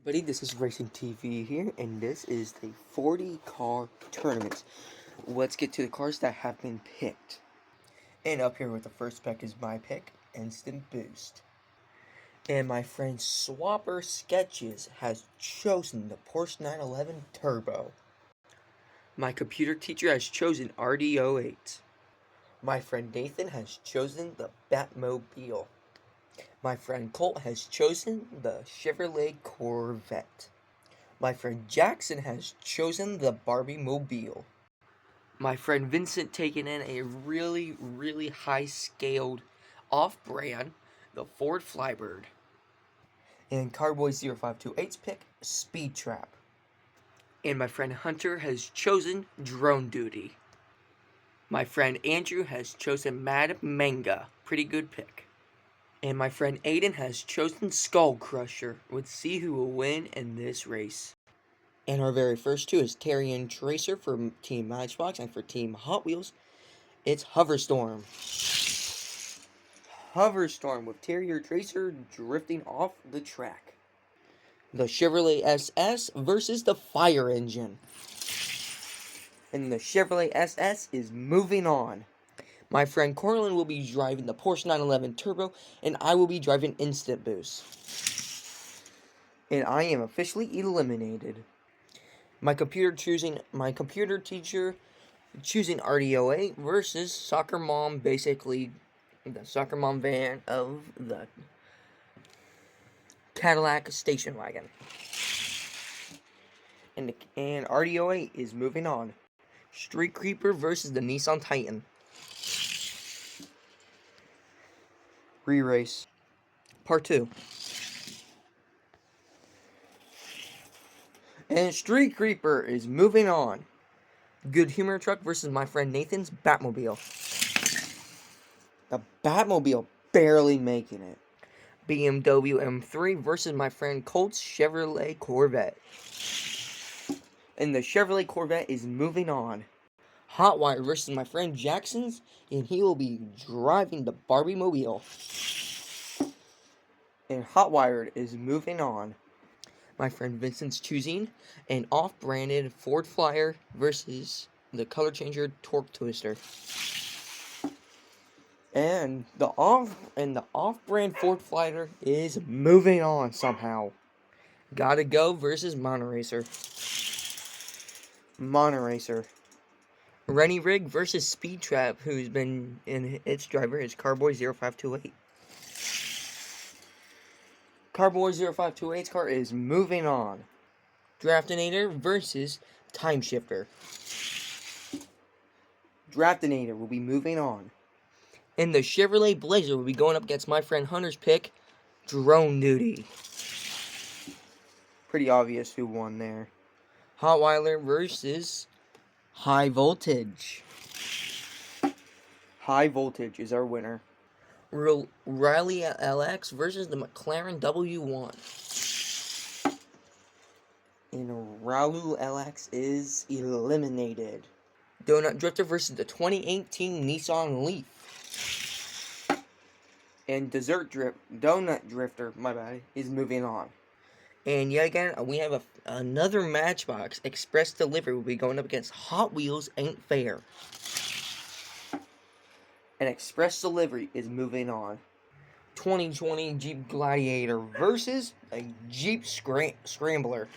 Buddy, this is Racing TV here, and this is the 40 car tournament. Let's get to the cars that have been picked. And up here with the first pick is my pick, Instant Boost. And my friend Swapper Sketches has chosen the Porsche 911 Turbo. My computer teacher has chosen RD08. My friend Nathan has chosen the Batmobile. My friend Colt has chosen the Chevrolet Corvette. My friend Jackson has chosen the Barbie Mobile. My friend Vincent taken in a really high-scaled off-brand, the Ford Flybird. And Carboy0528's pick, Speed Trap. And my friend Hunter has chosen Drone Duty. My friend Andrew has chosen Mad Manga. Pretty good pick. And my friend Aiden has chosen Skull Crusher. Let's see who will win in this race. And our very first two is Terry and Tracer for Team Matchbox, and for Team Hot Wheels, it's Hoverstorm. Hoverstorm with Terry or Tracer drifting off the track. The Chevrolet SS versus the Fire Engine. And the Chevrolet SS is moving on. My friend Corlin will be driving the Porsche 911 Turbo, and I will be driving Instant Boost. And I am officially eliminated. My computer teacher choosing RDOA versus Soccer Mom, basically the Soccer Mom van of the Cadillac station wagon. And RDOA is moving on. Street Creeper versus the Nissan Titan. Re-race. Part 2. And Street Creeper is moving on. Good Humor Truck versus my friend Nathan's Batmobile. The Batmobile barely making it. BMW M3 versus my friend Colt's Chevrolet Corvette. And the Chevrolet Corvette is moving on. Hotwire versus my friend Jackson's, and he will be driving the Barbie Mobile. And Hotwired is moving on. My friend Vincent's choosing an off-branded Ford Flyer versus the color changer Torque Twister. And the off-brand Ford Flyer is moving on somehow. Gotta Go versus Monoracer. Monoracer. Rennie Rig versus Speed Trap, who's been in its driver is Carboy0528. Carboy0528's car is moving on. Draftinator versus Time Shifter. Draftinator will be moving on. And the Chevrolet Blazer will be going up against my friend Hunter's pick, Drone Duty. Pretty obvious who won there. Hotwire versus High Voltage. High Voltage is our winner. Riley LX versus the McLaren W1. And Raul LX is eliminated. Donut Drifter versus the 2018 Nissan Leaf. And Donut Drifter, my bad, is moving on. And yet again, we have another Matchbox Express Delivery will be going up against Hot Wheels Ain't Fair. And Express Delivery is moving on. 2020 Jeep Gladiator versus a Jeep Scrambler.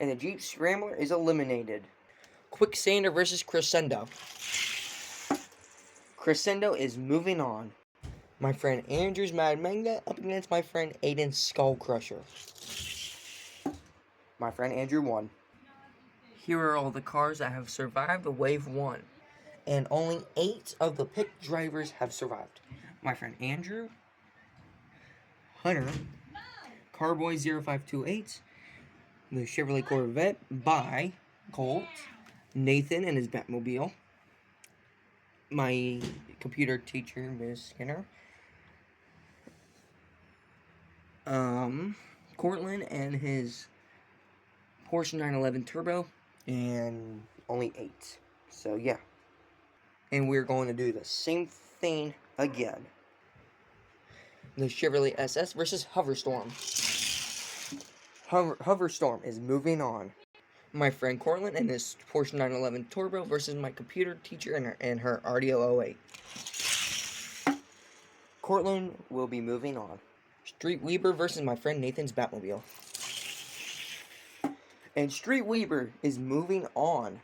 And the Jeep Scrambler is eliminated. Quicksander versus Crescendo. Crescendo is moving on. My friend Andrew's Mad Manga up against my friend Aiden's Skull Crusher. My friend Andrew won. Here are all the cars that have survived the Wave 1. And only 8 of the picked drivers have survived. My friend Andrew, Hunter, Carboy0528, the Chevrolet Corvette by Colt, Nathan and his Batmobile, my computer teacher, Miss Skinner, Cortland and his Porsche 911 Turbo, and only 8. So yeah. And we're going to do the same thing again. The Chevrolet SS versus Hoverstorm. Hoverstorm is moving on. My friend Cortland and his Porsche 911 Turbo versus my computer teacher and her RDO 08. Cortland will be moving on. Street Weber versus my friend Nathan's Batmobile. And Street Weber is moving on.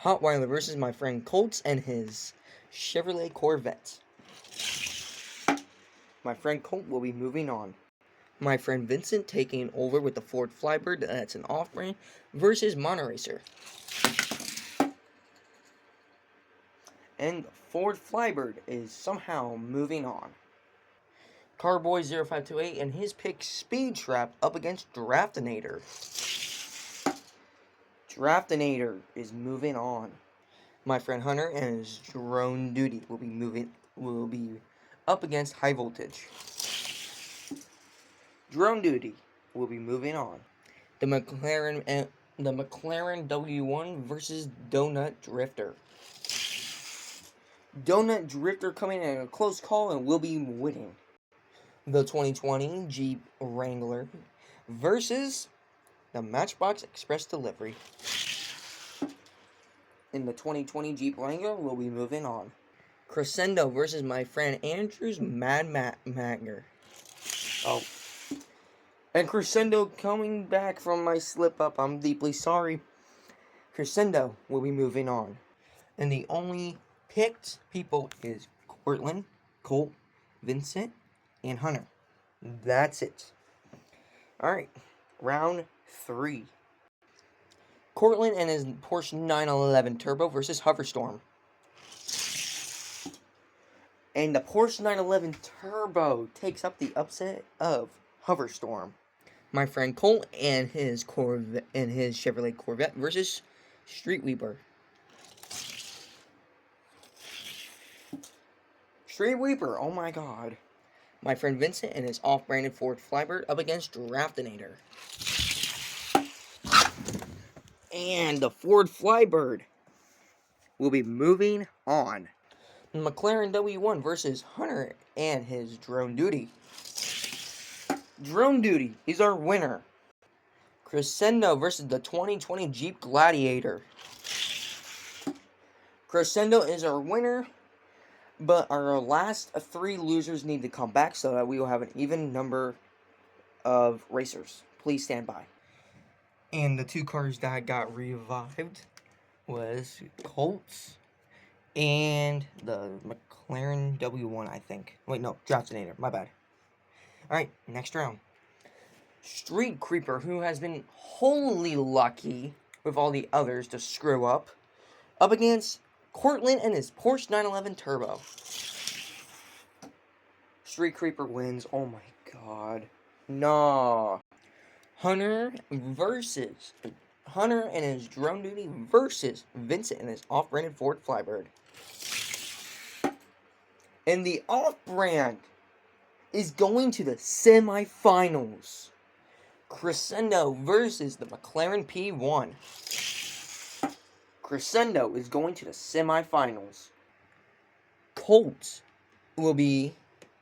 Hotweiler versus my friend Colts and his Chevrolet Corvette. My friend Colt will be moving on. My friend Vincent taking over with the Ford Flybird, that's an off-brand, versus Monoracer. And Ford Flybird is somehow moving on. Carboy0528 and his pick Speed Trap up against Draftinator. Draftinator is moving on. My friend Hunter and his Drone Duty will be up against High Voltage. Drone Duty will be moving on. The McLaren W1 versus Donut Drifter. Donut Drifter coming in a close call and will be winning. The 2020 Jeep Wrangler versus the Matchbox Express Delivery. In the 2020 Jeep Wrangler will be moving on. Crescendo versus my friend Andrew's Mad Magner. Oh. And Crescendo coming back from my slip up. I'm deeply sorry. Crescendo will be moving on. And the only picked people is Cortland, Colt, Vincent, and Hunter. That's it. Alright. Round 3. Cortland and his Porsche 911 Turbo versus Hoverstorm. And the Porsche 911 Turbo takes up the upset of Hoverstorm. My friend Colt and his Corvette and his Chevrolet Corvette versus Street Weber. Street Weber, oh my god. My friend Vincent and his off-branded Ford Flybird up against Draftinator. And the Ford Flybird will be moving on. McLaren W1 versus Hunter and his Drone Duty. Drone Duty, he's our winner. Crescendo versus the 2020 Jeep Gladiator. Crescendo is our winner, but our last 3 losers need to come back so that we will have an even number of racers. Please stand by. And the 2 cars that got revived was Colts and the McLaren W1, I think. Wait, no, Draftinator, my bad. Alright, next round. Street Creeper, who has been wholly lucky with all the others to screw up against Cortland and his Porsche 911 Turbo. Street Creeper wins. Oh my god. No. Hunter and his Drone Duty versus Vincent and his off-branded Ford Flybird. And the off-brand is going to the semifinals. Crescendo versus the McLaren P1. Crescendo is going to the semifinals. Colt will be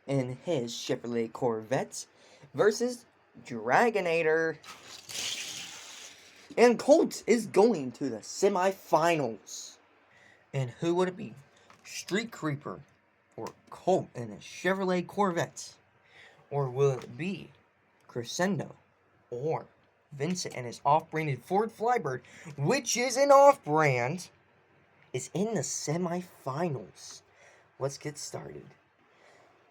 in his Chevrolet Corvette versus Dragonator. And Colt is going to the semifinals. And who would it be? Street Creeper or Colt in a Chevrolet Corvette? Or will it be Crescendo or Vincent and his off-branded Ford Flybird, which is an off-brand, is in the semifinals? Let's get started.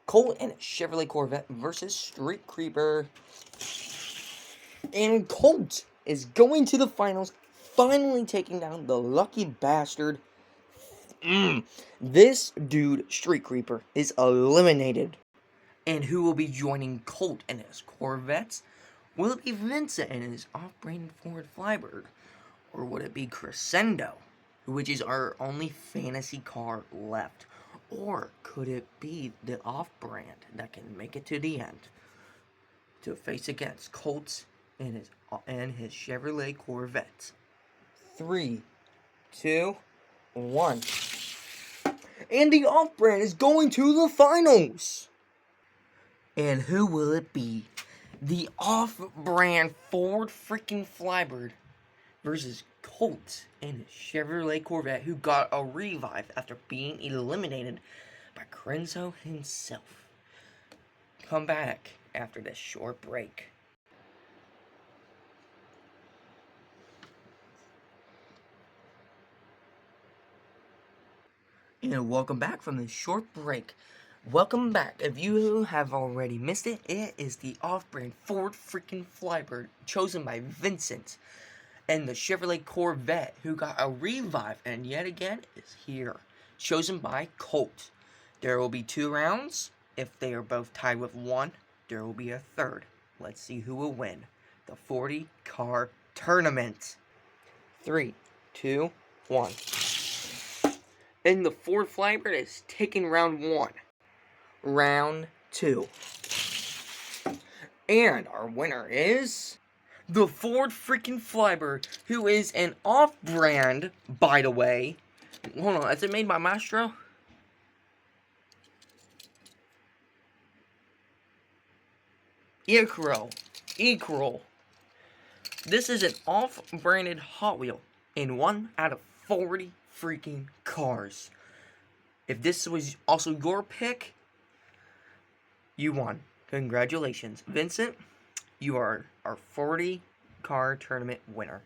Colt and a Chevrolet Corvette versus Street Creeper. And Colt is going to the finals, finally taking down the lucky bastard. This dude, Street Creeper, is eliminated. And who will be joining Colt and his Corvettes? Will it be Vincent and his off-brand Ford Flybird? Or would it be Crescendo, which is our only fantasy car left? Or could it be the off-brand that can make it to the end to face against Colt and his Chevrolet Corvette? 3, 2, 1. And the off-brand is going to the finals. And who will it be? The off-brand Ford freaking Flybird versus Colt and Chevrolet Corvette, who got a revive after being eliminated by Crenzo himself. Come back after this short break. And welcome back from this short break. Welcome back. If you have already missed it, it is the off-brand Ford freaking Flybird chosen by Vincent and the Chevrolet Corvette, who got a revive and yet again is here, chosen by Colt. There will be 2 rounds. If they are both tied with 1, there will be a third. Let's see who will win the 40-car tournament. 3, 2, 1. And the Ford Flybird is taking round 1. Round 2. And our winner is the Ford freaking Flybird, who is an off-brand, by the way. Hold on, is it made by Mastro? Equal. This is an off-branded Hot Wheel in 1 out of 40 freaking cars. If this was also your pick, you won. Congratulations. Vincent, you are our 40-car tournament winner.